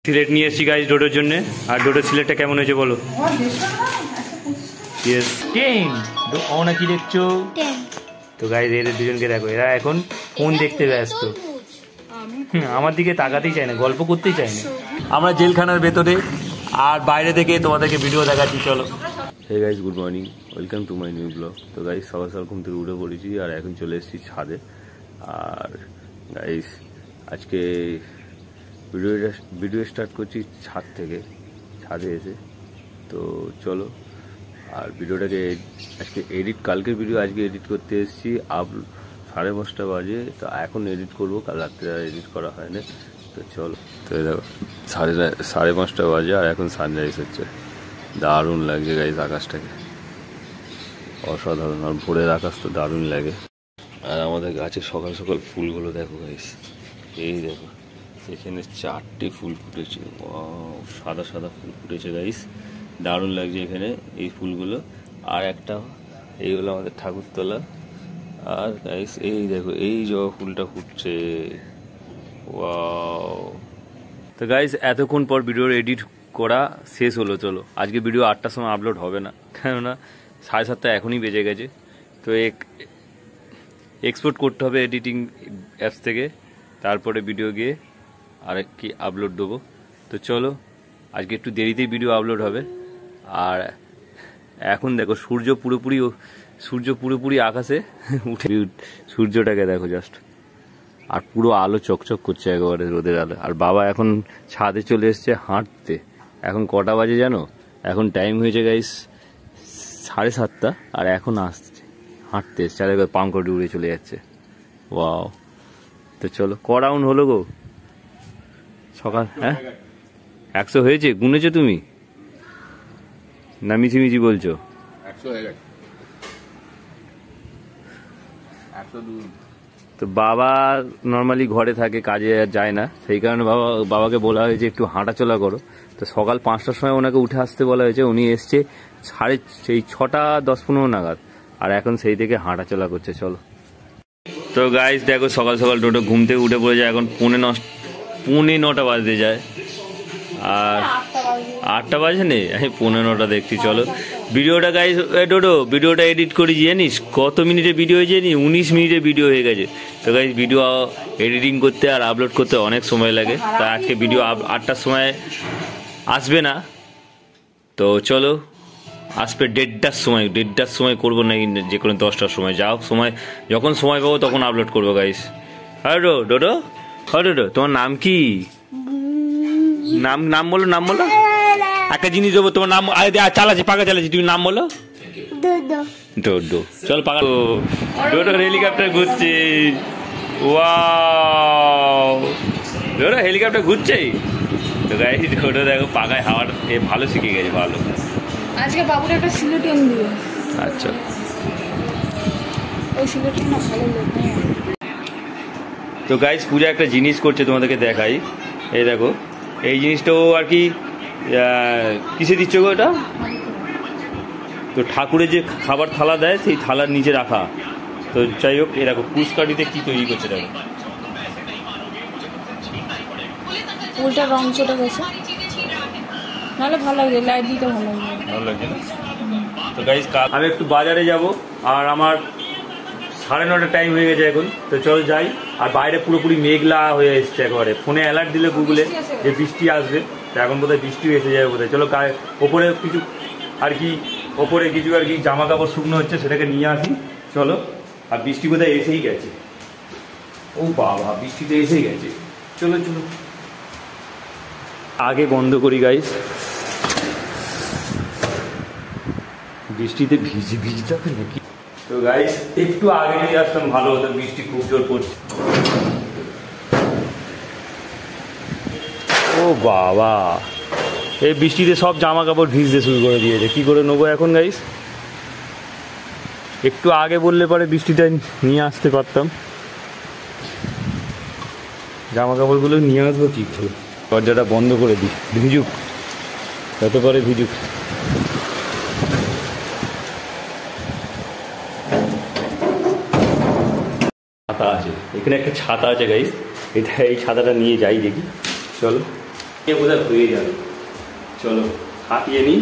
সিলেট নিয়ে এসেছি গাইস ডোডোর জন্য। আর ডোডোর সিলেটটা কেমন হয়েছে বলো? না কি দেখছো? তো গাইস এদের দুজনকে দেখো, এরা এখন ফোন দেখতে ব্যস্ত, আমার দিকে তাকাতেই চায় না, গল্প করতেই চায় না। আমরা জেলখানার ভেতরে আর বাইরে থেকে তোমাদেরকে ভিডিও দেখাচ্ছি, চলো। Hey guys, good morning, welcome to my new vlog. তো গাইস সকাল সকাল ঘুম থেকে উঠে পড়েছি আর এখন চলে এসেছি ছাদে। আর গাইস আজকে ভিডিও স্টার্ট করছি ছাদ থেকে, ছাদে এসে। তো চলো, আর ভিডিওটাকে আজকে কালকের ভিডিও আজকে এডিট করতে এসেছি। 5:30 বাজে, তো এখন এডিট করবো, কাল রাত্রে আর এডিট করা হয় না। তো চলো, তো দেখো 5:30 বাজে আর এখন সানরাইজ হচ্ছে। দারুণ লাগছে গাইস আকাশটাকে, অসাধারণ। আর ভোরের আকাশ তো দারুণ লাগে। আর আমাদের গাছে সকাল সকাল ফুলগুলো দেখো গাইস, এই দেখো এখানে 4টে ফুল ফুটেছে, সাদা সাদা ফুল ফুটেছে গাইস, দারুণ লাগছে এখানে এই ফুলগুলো। আর একটা এই হলো আমাদের ঠাকুরতলা। আর গাইস এই দেখো এই জবা ফুলটা ফুটছে, ওয়াও। তো গাইস এতক্ষণ পর ভিডিওর এডিট করা শেষ হলো। চলো, আজকে ভিডিও 8টার সময় আপলোড হবে না, কেননা 7:30 এখনই বেজে গেছে। তো এক্সপোর্ট করতে হবে এডিটিং অ্যাপস থেকে, তারপরে ভিডিও গিয়ে আর কি আপলোড দেবো। তো চলো, আজকে একটু দেরিতেই ভিডিও আপলোড হবে। আর এখন দেখো সূর্য পুরোপুরি আকাশে উঠে, সূর্যটাকে দেখো জাস্ট, আর পুরো আলো চকচক করছে একেবারে রোদের আলো। আর বাবা এখন ছাদে চলে এসছে হাঁটতে। এখন কটা বাজে জানো? এখন টাইম হয়েছে গাইস 7:30, আর এখন আসছে হাঁটতে এসছে, আর একবার পাঙ্কটি উড়ে চলে যাচ্ছে, ওয়াও। তো চলো, ক রাউন্ড হলো গো সকাল? হ্যাঁ 100 হয়েছে? গুনেছো তুমি না মিছিমিছি বলছো? 100 হয়ে গেছে। 102। তো বাবা নর্মালি ঘরে থাকে, কাজে আর যায় না, সেই কারণে বাবাকে বলা হয়েছে একটু হাঁটাচলা করো। তো সকাল 5টার সময় ওনাকে উঠে আসতে বলা হয়েছে, উনি এসছে 6:10-15 নাগাদ, আর এখন সেই থেকে হাঁটাচলা করছে। চলো, তো গাইস দেখো সকাল সকাল ডোডো ঘুম থেকে উঠে পড়ে যায়, এখন 9:45 বাজতে যায়। আর 8টা বাজে নেই, আমি 9:45 দেখছি। চলো ভিডিওটা গাইস, ডোডো ভিডিওটা এডিট করেছি জানিস কত মিনিটের ভিডিও হয়েছে? 19 মিনিটের ভিডিও হয়ে গেছে। তো গাইস ভিডিও এডিটিং করতে আর আপলোড করতে অনেক সময় লাগে, তা আজকে ভিডিও 8টার সময় আসবে না। তো চলো, আসবে 1:30টার সময় করবো, না যে কোনো 10টার সময়, যা হোক সময়, যখন সময় পাবো তখন আপলোড করবো গাইস। হ্যাঁ ডোডো, হ্যাঁ ডোডো, তোমার নাম কি? নাম বলো, নাম বলো। একটা জিনিস দেবো, তোমার নাম চালাচ্ছি, পাকা চালাচ্ছি, তুমি নাম বলো। ডোডো, চল পাকা। ডোডো হেলিকপ্টার ঘুরছে, ওয়াও, ডোডো হেলিকপ্টার ঘুরছে। তো গাইস ডোডো দেখো পাকায় হাওয়ার ভালো শিখে গেছে, ভালো। আজকে বাবুর একটা সিলেটিয়ান দিবে। আচ্ছা, ওই সিলেটিয়ান না ভালো লোক নেই। তো গাইস পূজা একটা জিনিস করছে, তোমাদেরকে দেখাই। এই দেখো এই জিনিসটাও আর কি কিসে দিচ্ছ গো এটা? তো ঠাকুরের যে খাবার থালা দেয়, সেই থালার নিচে রাখা। তো যাই হোক, এ দেখো পুষ্কারিতে কি তৈরি করছে দেখো। উল্টা রং চটে গেছে, নাহলে ভালো লাগে, লাইট দিতে ভালো লাগে, ভালো লাগছে না? তো গাইস আমি একটু বাজারে যাব, আর আমার 9:30 টাইম হয়ে গেছে এখন। তো চলো যাই। আর বাইরে পুরোপুরি মেঘলা হয়ে এসছে একেবারে, ফোনে অ্যালার্ট দিলে গুগলে যে বৃষ্টি আসবে, তো এখন বোধহয় বৃষ্টিও এসে যাবে বোধহয়। চলো ওপরে কিছু আর কি জামা কাপড় শুকনো হচ্ছে, সেটাকে নিয়ে আসি চলো। আর বৃষ্টি বোধহয় এসেই গেছে, ও বাবা বৃষ্টি তো এসেই গেছে। চলো চলো, আগে বন্ধ করি গাইস, বৃষ্টিতে ভিজতে হবে নাকি? তো গাইস একটু আগে নিয়ে আসতাম ভালো হতো, বৃষ্টি খুব জোর পড়ছে। ও বাবা, এই বৃষ্টিতে সব জামা কাপড় ভিজতে শুরু করে দিয়েছে, কি করে নেবো এখন গাইস? একটু আগে বললে পরে বৃষ্টিটা নিয়ে আসতে পারতাম, জামা কাপড়গুলো নিয়ে আসবো কি করে? দরজাটা বন্ধ করে দিই, ভিজুক যত পরে ভিজুক। ছাতা আছে এখানে, একটা ছাতা আছে গাইস, এই ছাতাটা নিয়ে যাই দেখি। চলো, বোধহয় হয়ে যাবে। চলো হাতিয়ে নিই।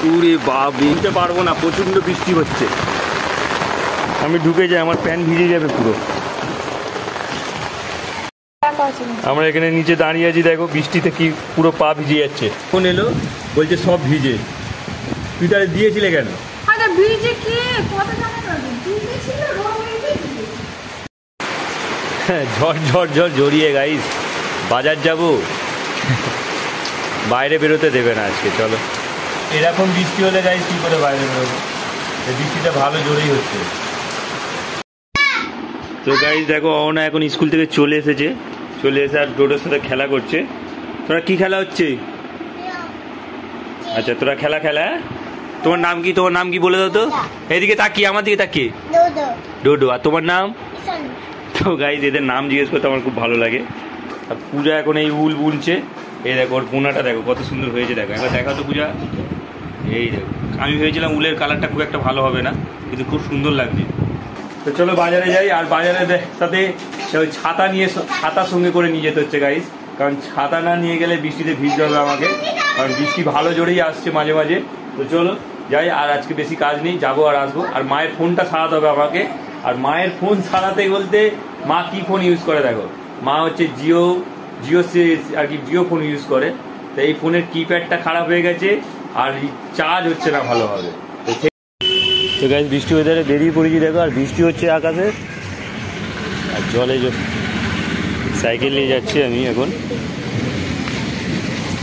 পুরে বাপ, নিতে পারবো না, প্রচন্ড বৃষ্টি হচ্ছে। আমি ঢুকে যাই, আমার প্যান্ট ভিজে যাবে পুরো। আমরা এখানে নিচে দাঁড়িয়ে আছি, দেখো বৃষ্টিতে কি পুরো পা ভিজে যাচ্ছে। ফোন এলো, বলছে সব ভিজে। তুই তাহলে দিয়েছিলে কেন? ঝড় ঝড় ঝড় জড়িয়ে গাইস, বাজার যাব, বাইরে বেরোতে দেবে না আজকে। চলো, এরকম বৃষ্টি হলে গাইস কি করে বাইরে বেরোবো? এই বৃষ্টিটা ভালো জোরেই হচ্ছে। তো গাইস দেখো, অহনা এখন স্কুল থেকে চলে এসেছে, চলে এসে আর ডোডোর সাথে খেলা করছে। তোরা কি খেলা হচ্ছে? আচ্ছা তোরা খেলা খেলা। তোমার নাম কি? তোমার নাম কি বলে দাও তো। এদিকে তাকিয়ে, আমার দিকে তাকিয়ে। ডোডো। আর তোমার নাম? তো গাইস এদের নাম জিজ্ঞেস করতে আমার খুব ভালো লাগে। আর পূজা এখন এই উল বুনছে। এই দেখো ওর বোনাটা দেখো কত সুন্দর হয়েছে, দেখো একবার দেখা তো পূজা। এই দেখো, আমি ভেবেছিলাম উলের কালারটা খুব একটা ভালো হবে না, কিন্তু খুব সুন্দর লাগছে। তো চলো বাজারে যাই। আর বাজারের সাথে ছাতা নিয়ে, ছাতা সঙ্গে করে নিয়ে যেতে হচ্ছে গাইস, কারণ ছাতা না নিয়ে গেলে বৃষ্টিতে ভিজতে হবে আমাকে, কারণ বৃষ্টি ভালো জোরেই আসছে মাঝে মাঝে। তো চলো যাই, আর আজকে বেশি কাজ নেই, যাবো আর আসবো। আর মায়ের ফোনটা সারাতে হবে আমাকে। আর মায়ের ফোন সারাতে বলতে, মা কি ফোন ইউজ করে দেখো, মা হচ্ছে জিও আর কি জিও ফোন ইউজ করে। তো এই ফোনের কিপ্যাডটা খারাপ হয়ে গেছে আর চার্জ হচ্ছে না ভালোভাবে। তো গাইস বৃষ্টি ওয়েদারে বেরিয়ে পড়েছি দেখো, আর বৃষ্টি হচ্ছে আকাশে, আর জলে সাইকেল নিয়ে যাচ্ছি আমি। এখন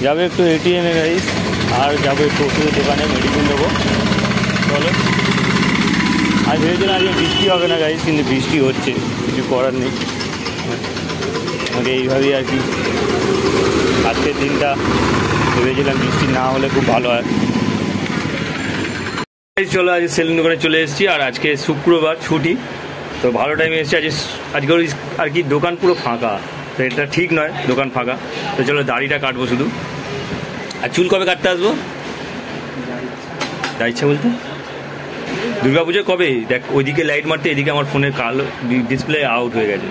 যাবো একটু এটিএমে গাইস, আর যাবো একটু ওষুধের দোকানে, মেডিসিন নেবো। চলো, আর ভেবেছিলাম আজকে বৃষ্টি হবে না গাইস, কিন্তু বৃষ্টি হচ্ছে, কিছু করার নেই। আমাকে এইভাবেই আর কি আজকের দিনটা ভেবেছিলাম বৃষ্টি না হলে খুব ভালো হয়। চলো আজ সেলুন দোকানে চলে এসেছি, আর আজকে শুক্রবার ছুটি, তো ভালো টাইমে এসেছি। আজকে আর কি দোকান পুরো ফাঁকা, তো এটা ঠিক নয় দোকান ফাঁকা। তো চলো দাড়িটা কাটবো শুধু। আর চুল কবে কাটতে আসবো? যা ইচ্ছা বলতে দুর্গাপুজো কবে? দেখ ওইদিকে লাইট মারতে, এদিকে আমার ফোনের কালো ডিসপ্লে আউট হয়ে গেছে,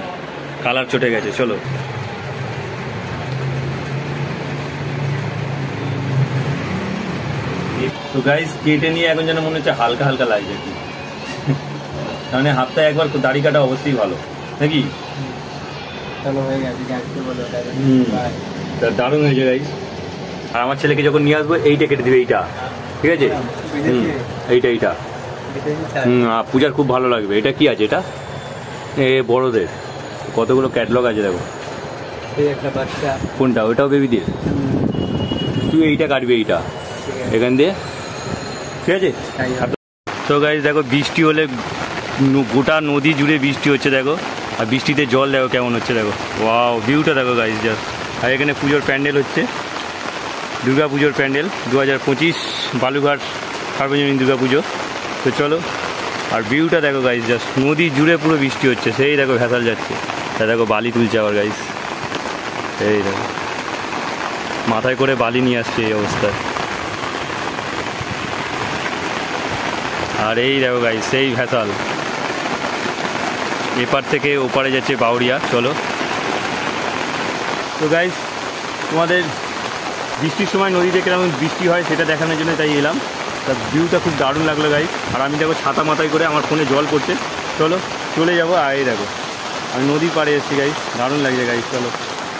কালার চটে গেছে। চলো তো গাইস কেটে নিয়ে এখন যেন মনে হচ্ছে হালকা হালকা লাগছে কি, মানে হাতটা একবার দাড়ি কাটা অবশ্যই ভালো নাকি? দারুণ হয়েছে গাইস। আর আমার ছেলেকে যখন নিয়ে আসবো এইটা কেটে দিবে, এইটা ঠিক আছে, এইটা পূজার খুব ভালো লাগবে। এটা কি আছে? এটা বড়দের কতগুলো ক্যাটলগ আছে দেখো। কোনটা? ওইটাও বেবি দিয়ে। তুই এইটা কাটবি, এইটা এখান দিয়ে, ঠিক আছে? তো গাইস দেখো বৃষ্টি হলে গোটা নদী জুড়ে বৃষ্টি হচ্ছে দেখো, আর বৃষ্টিতে জল দেখো কেমন হচ্ছে, দেখো ওয়াও ভিউটা দেখো গাইস জাস্ট। আর এখানে পুজোর প্যান্ডেল হচ্ছে, দুর্গা পুজোর প্যান্ডেল 2025 বালুঘাট সার্বজনীন দুর্গা পুজো। তো চলো, আর ভিউটা দেখো গাইস জাস্ট, নদী জুড়ে পুরো বৃষ্টি হচ্ছে, সেই দেখো ভেসাল যাচ্ছে। তা দেখো বালি তুলছে আবার গাইস, এই দেখো মাথায় করে বালি নিয়ে আসছে এই অবস্থায়। আর এই দেখো গাইস সেই ভেসাল, এপার থেকে ওপারে যাচ্ছে বাউরিয়া। চলো তো গাইস তোমাদের বৃষ্টির সময় নদীতে কিরকম বৃষ্টি হয় সেটা দেখানোর জন্য তাই এলাম। তা ভিউটা খুব দারুণ লাগলো গাইস। আর আমি দেখো ছাতা মাথায় করে, আমার ফোনে জল পড়ছে। চলো চলে যাবো। আর এই দেখো আমি নদীর পাড়ে এসেছি গাইস, দারুণ লাগছে গাইস। চলো,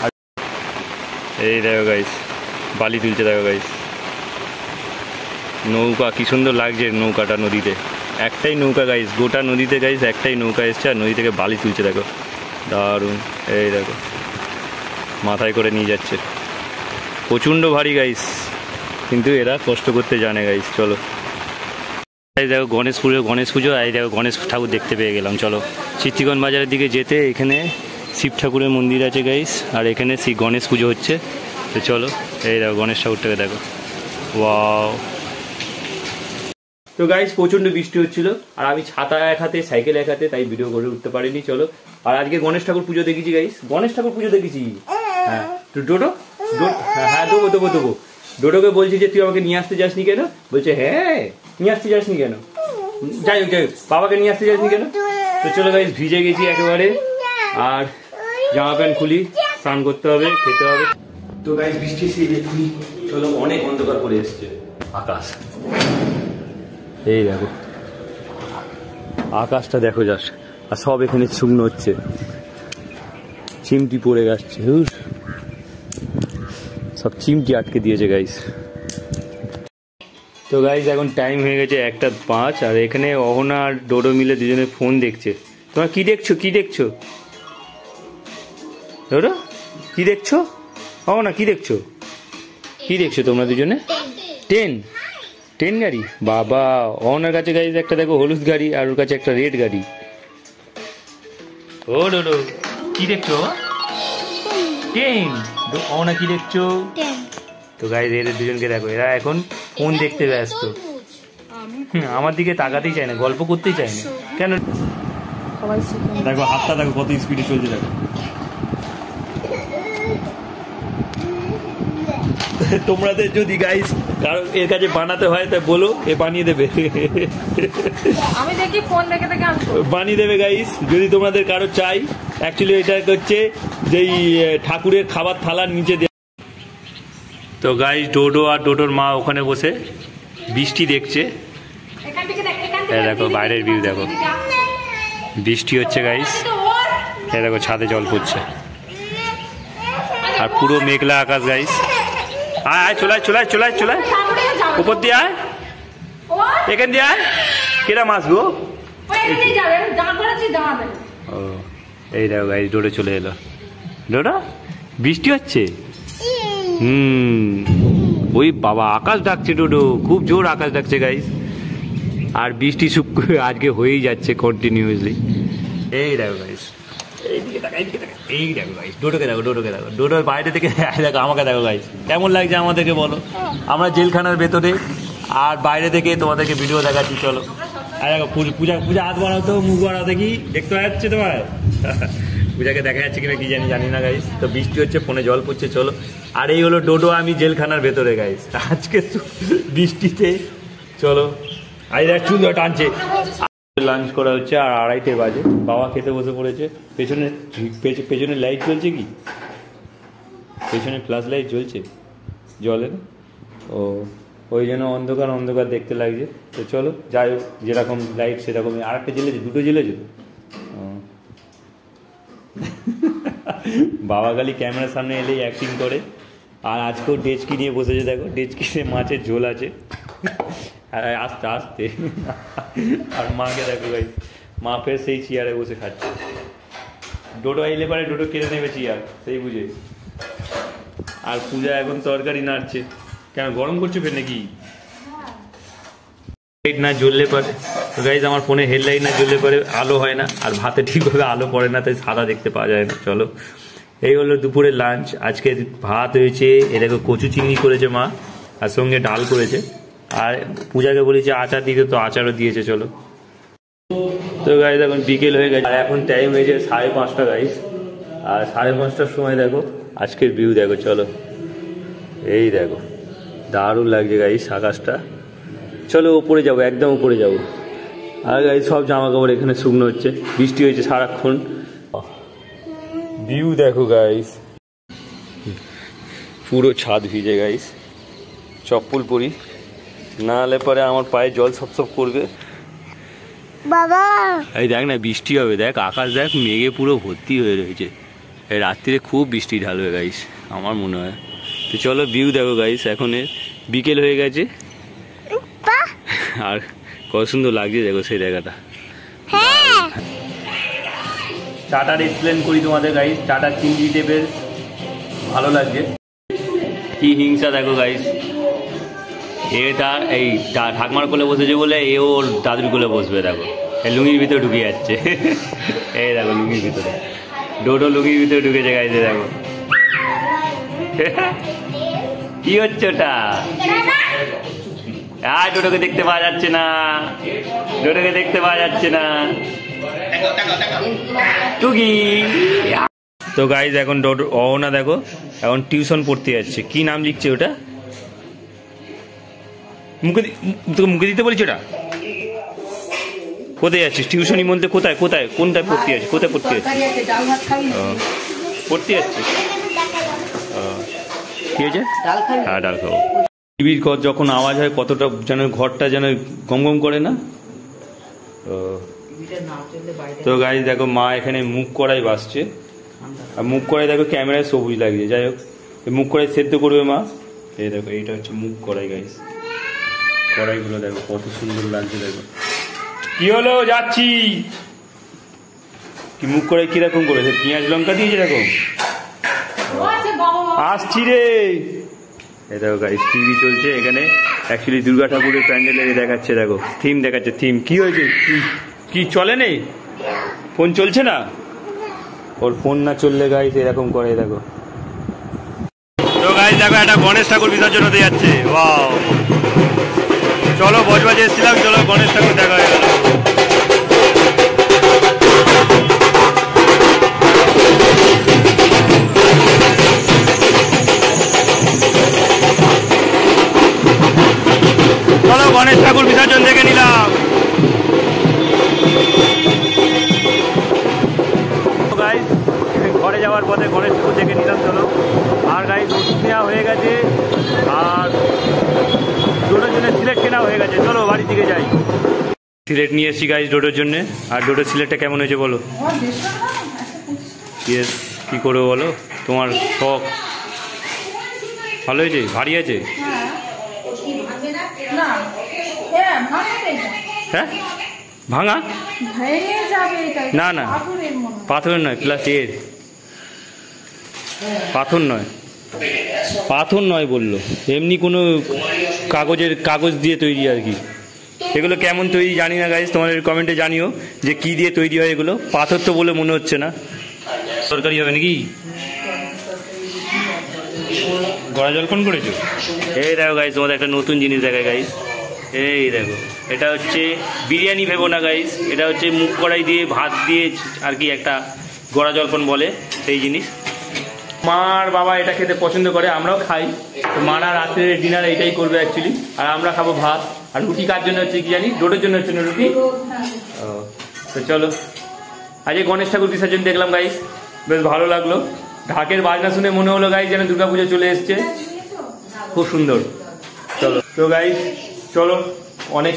আর এই দেখো গাইস বালি তুলছে দেখো গাইস, নৌকা কি সুন্দর লাগছে নৌকাটা নদীতে। একটাই নৌকা গাইস গোটা নদীতে গাইস, একটাই নৌকা এসছে আর নদী থেকে বালি তুলছে দেখো, দারুণ। এই দেখো মাথায় করে নিয়ে যাচ্ছে, প্রচণ্ড ভারী গাইস, কিন্তু এরা কষ্ট করতে জানে গাইস। চলো এই দেখো গণেশ পুজো, এই দেখো গণেশ ঠাকুর দেখতে পেয়ে গেলাম। চলো চিত্তিগঞ্জ বাজারের দিকে যেতে এখানে শিব ঠাকুরের মন্দির আছে গাইস, আর এখানে সেই গণেশ পুজো হচ্ছে। তো চলো এই দেখো গণেশ ঠাকুরটাকে দেখো, ওয়াও। তো গাইস প্রচন্ড বৃষ্টি হচ্ছিল, আর আমি ছাতা এক হাতে সাইকেল এক হাতে, তাই ভিডিও করে উঠতে পারিনি। চলো, আর আজকে গণেশ ঠাকুর পুজো দেখেছি গাইস, গণেশ ঠাকুর পুজো দেখেছি। হ্যাঁ তো ডোডো, হ্যাঁ দেবো। ডোডোকে বলছি যে তুই আমাকে নিয়ে আসতে যাসনি কেন, বলছে হ্যাঁ নিয়ে আসতে যাসনি কেন, যাই হোক বাবাকে নিয়ে আসতে যাসনি কেন। তো চলো গাইস, ভিজে গেছি একেবারে, আর জামা প্যান্ট খুলি, স্নান করতে হবে, খেতে হবে। তো গাইস বৃষ্টি এসে দেখুন, চলো অনেক অন্ধকার করে এসছে আকাশ, এই দেখো আকাশটা দেখো জাস্ট, আর সব এখানে শুকনো হচ্ছে, চিমটি পড়ে যাচ্ছে, সব চিমটি আটকে দিয়েছে গাইস। তো গাইস এখন টাইম হয়ে গেছে 1:05, আর এখানে অহনা আর ডোডো মিলে দুজনে ফোন দেখছে। তোমরা কি দেখছো, কি দেখছো ডোডো, কি দেখছো? অহনা কি দেখছো, কি দেখছো তোমরা দুজনে? ট্রেন গাড়ি, বাবা অহনার কাছে গাইস একটা দেখো হলুদ গাড়ি, আর ওর কাছে একটা রেড গাড়ি। ও ডোডো কি দেখছো? ট্রেন। অহনা কি দেখছো? তো গাইস এদের দুজনকে দেখো, এরা এখন ফোন দেখতে ব্যস্ত, আমার দিকে তাকাতেই চায় না, গল্প করতেই চায় না কেন। দেখো হাতটা দেখো কত স্পিডে চলছে, দেখো। তোমাদের যদি গাইস কারো এর কাছে বানাতে হয় তা বলো, এ বানিয়ে দেবে, আমি দেখি ফোন দেখে দেখে বানিয়ে দেবে গাইস, যদি তোমাদের কারো চাই। অ্যাকচুয়ালি এটা হচ্ছে যেই ঠাকুরের খাবার থালার নিচে। তো গাইস ডোডো আর ডোডোর মা ওখানে বসে বৃষ্টি দেখছে, দেখো বাইরের ভিউ দেখো, বৃষ্টি হচ্ছে গাইস, এই দেখো ছাদে জল পড়ছে, আর পুরো মেঘলা আকাশ গাইস। আয় আয় চলায় চলায় চলায় চলায়, উপর দিয়ে আয়, এখান দিয়ে আয়, কেরা মাছ গো। ও এই দেখো গাইস ডোডো চলে এলো। ডোডো বৃষ্টি হচ্ছে, ওই বাবা আকাশ ডাকছে ডোডো, খুব জোর আকাশ ডাকছে গাইস, আর বৃষ্টি আজকে হয়েই যাচ্ছে কন্টিনিউয়াসলি। এই দেখো গাইস, এই দেখো গাইস, ডোডোকে দেখো, ডোডোকে দেখো, ডোডোর বাইরে থেকে দেখো আমাকে দেখো গাইস, কেমন লাগছে আমাদেরকে বলো। আমরা জেলখানার ভেতরে, আর বাইরে থেকে তোমাদেরকে ভিডিও দেখাচ্ছি, চলো। আর দেখো পূজা পূজা হাত বাড়াও তো, মুখ বাড়াও দেখি, দেখতে পাওয়া যাচ্ছে তোমার? পূজাকে দেখা যাচ্ছে কিনা কি জানি না গাইস। তো বৃষ্টি হচ্ছে, ফোনে জল পড়ছে, চলো। আর এই হলো ডোডো, আমি জেলখানার ভেতরে গাইস আজকে বৃষ্টিতে, চলো। আর দেখ চুল টানছে। লাঞ্চ করা হচ্ছে, আর 2:30 বাজে, বাবা খেতে বসে পড়েছে। পেছনে লাইট জ্বলছে, কি পেছনে ফ্ল্যাশ লাইট জ্বলছে জলে না, ও ওই জন্য অন্ধকার অন্ধকার দেখতে লাগছে। তো চলো যাই হোক, যেরকম লাইট সেরকমই। আর একটা জ্বলেছে, দুটো জ্বলেছে। বাবা খালি ক্যামেরার সামনে এলেই অ্যাক্টিং করে। আর আজকেও ডেচকি নিয়ে বসেছে, দেখো ডেচকিতে মাছের ঝোল আছে, আর আস্তে আস্তে। আর মাকে দেখো ভাই, মা ফের সেই চেয়ারে বসে খাচ্ছে। ডোডো আইলে পারে ডোডো কেড়ে নেবে চেয়ার, সেই বুঝে। আর পূজা এখন তরকারি নাড়ছে, কেন গরম করছে ফের নাকি? লাইট না জ্বললে পারে গাইজ, আমার ফোনে হেডলাইট না জ্বললে পারে আলো হয় না, আর ভাতে ঠিকভাবে আলো পড়ে না, তাই সাদা দেখতে পাওয়া যায় না। চলো, এই হলো দুপুরের লাঞ্চ। আজকে ভাত হয়েছে, এটাকে কচু চিংড়ি করেছে মা, আর সঙ্গে ডাল করেছে। আর পূজাকে বলেছে আচার দিতে, তো আচারও দিয়েছে। চলো, তো গাইজ এখন বিকেল হয়ে গেছে, আর এখন টাইম হয়েছে 5:30 গাইজ। আর 5:30টার সময় দেখো আজকের ভিউ দেখো, চলো। এই দেখো দারুণ লাগছে গাইজ আকাশটা। চলো উপরে যাবো, একদম উপরে যাবো। আর গাইজ সব জামা কাপড় এখানে শুকনো হচ্ছে, বৃষ্টি হয়েছে সারাক্ষণ। ভিউ দেখো গাইজ, পুরো ছাদ ভিজে গাইজ। চপ্পল পরি, না হলে পরে আমার পায়ে জল সব করবে বাবা। এই দেখ না বৃষ্টি হবে, দেখ আকাশ দেখ, মেঘে পুরো ভর্তি হয়ে রয়েছে। এই রাত্রিরে খুব বৃষ্টি ঢালবে গাইজ আমার মনে হয়। তো চলো ভিউ দেখো গাইজ, এখন বিকেল হয়ে গেছে, আর কত সুন্দর লাগছে দেখো সেই জায়গাটা। চাটার এক্সপ্লেন করি তোমাদের গাইজ, চাটার চিংড়িতে বেশ ভালো লাগছে। কি হিংসা দেখো গাইজ, এ তার এই ঠাকমার কোলে বসেছে বলে এ ওর দাদুর কোলে বসবে। দেখো এই লুঙ্গির ভিতরে ঢুকে যাচ্ছে, এই দেখো লুঙ্গির ভিতরে, ডোডো লুঙ্গির ভিতরে ঢুকেছে গাইজ। দেখো কি হচ্ছে ওটা, আর ডোডোকে দেখতে পাওয়া যাচ্ছে না, ডোডোকে দেখতে পাওয়া যাচ্ছে না। টুকি। তো গাইজ এখন ডোডো অহনা দেখো এখন টিউশন পড়তে যাচ্ছে। কি নাম লিখছে ওটা? তোকে মুখে দিতে বলছি ওটা? কোথায় যাচ্ছিস টিউশনি মধ্যে? কোথায় কোথায় কোনটায় পড়তে যাচ্ছিস? কোথায় পড়তে যাচ্ছিস? পড়তে যাচ্ছিস? কি হয়েছে? হ্যাঁ ডাল খাবো। টিভির যখন আওয়াজ হয় কতটা যেন ঘরটা যেন গম গম করে না? তো গাইস দেখো মা এখানে মুখ কড়াই বাসছে, আর মুখ কড়াই দেখো ক্যামেরায় সবুজ লাগছে। যাই হোক মুখ কড়াই সেদ্ধ করবে মা। এই দেখো এইটা হচ্ছে মুখ কড়াই গাইস। কড়াইগুলো দেখো কত সুন্দর লাগছে। দেখো কি হলো, যাচ্ছি। কি মুখ কড়াই কিরকম করেছে? পেঁয়াজ লঙ্কা দিয়েছে এরকম। আসছি রে। এই দেখো গাইস টিভি চলছে এখানে। অ্যাকচুয়ালি দুর্গা ঠাকুরের প্যান্ডেলের দেখাচ্ছে। দেখো থিম দেখাচ্ছে। থিম কি হয়েছে? কি চলে নেই? ফোন চলছে না? ওর ফোন না চললে গাইস এরকম করে। দেখো তো গাইস দেখো একটা গণেশ ঠাকুর বিসর্জন হতে যাচ্ছে। ওয়াও, চলো বজবাজে এসেছিলাম, চলো গণেশ ঠাকুর দেখা হয়ে গেল। চলো গণেশ ঠাকুর বিসর্জন দেখে নিলাম। গাইস ঘরে যাওয়ার পথে গণেশ ঠাকুর দেখে নিলাম। চলো। আর গাইস ওষুধ নেওয়া হয়ে গেছে, আর ডোডোর জন্য সিলেট কেনা হয়ে গেছে। চলো বাড়ির দিকে যাই। সিলেট নিয়ে এসেছি গাইস ডোডোর জন্য। আর ডোডোর সিলেটটা কেমন হয়েছে বলো? ইয়েস, কি করবো বলো, তোমার শখ। ভালো হয়েছে? ভারী আছে? হ্যাঁ ভাঙা? না না পাথরের নয়, প্লাস্টিকের। পাথর নয়, পাথর নয় বললো, এমনি কোনো কাগজ দিয়ে তৈরি আর কি। এগুলো কেমন তৈরি জানি না গাইস, তোমাদের কমেন্টে জানিও যে কি দিয়ে তৈরি হয় এগুলো। পাথর তো বলে মনে হচ্ছে না। তরকারি হবে নাকি? গড়া জল কোন করেছো? এই দেখো গাইস তোমাদের একটা নতুন জিনিস দেখায় গাইস। এই দেখো এটা হচ্ছে বিরিয়ানি ভেবো না গাইস, এটা হচ্ছে মুখ কড়াই দিয়ে ভাত দিয়ে আর কি একটা গড়া জলপান বলে সেই জিনিস। মার বাবা এটা খেতে পছন্দ করে, আমরাও খাই। তো মারা রাত্রে ডিনার এটাই করবে অ্যাকচুয়ালি, আর আমরা খাবো ভাত। আর রুটি কার জন্য হচ্ছে কি জানি? ডোডোর জন্য হচ্ছে না রুটি। তো চলো আজকে গণেশ ঠাকুর বিসর্জন দেখলাম গাইস, বেশ ভালো লাগলো। ঢাকের বাজনা শুনে মনে হলো গাইস যেন দুর্গাপুজো চলে এসছে, খুব সুন্দর। চলো তো গাইস চলো, অনেক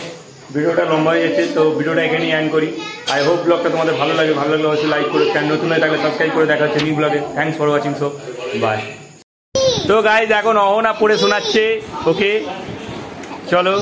ভিডিওটা লম্বা হয়ে যাচ্ছে, তো ভিডিওটা এখানেই এন্ড করি। আই হোপ ব্লগটা তোমাদের ভালো লাগে। ভালো লাগলে অবশ্যই লাইক করে, চ্যানেল নতুন হয়ে থাকলে সাবস্ক্রাইব করে। দেখা হচ্ছে নিউ ব্লগে। Thanks for watching, so bye. তো গাইস এখন অহনা পড়ে শোনাচ্ছে, ওকে চলো।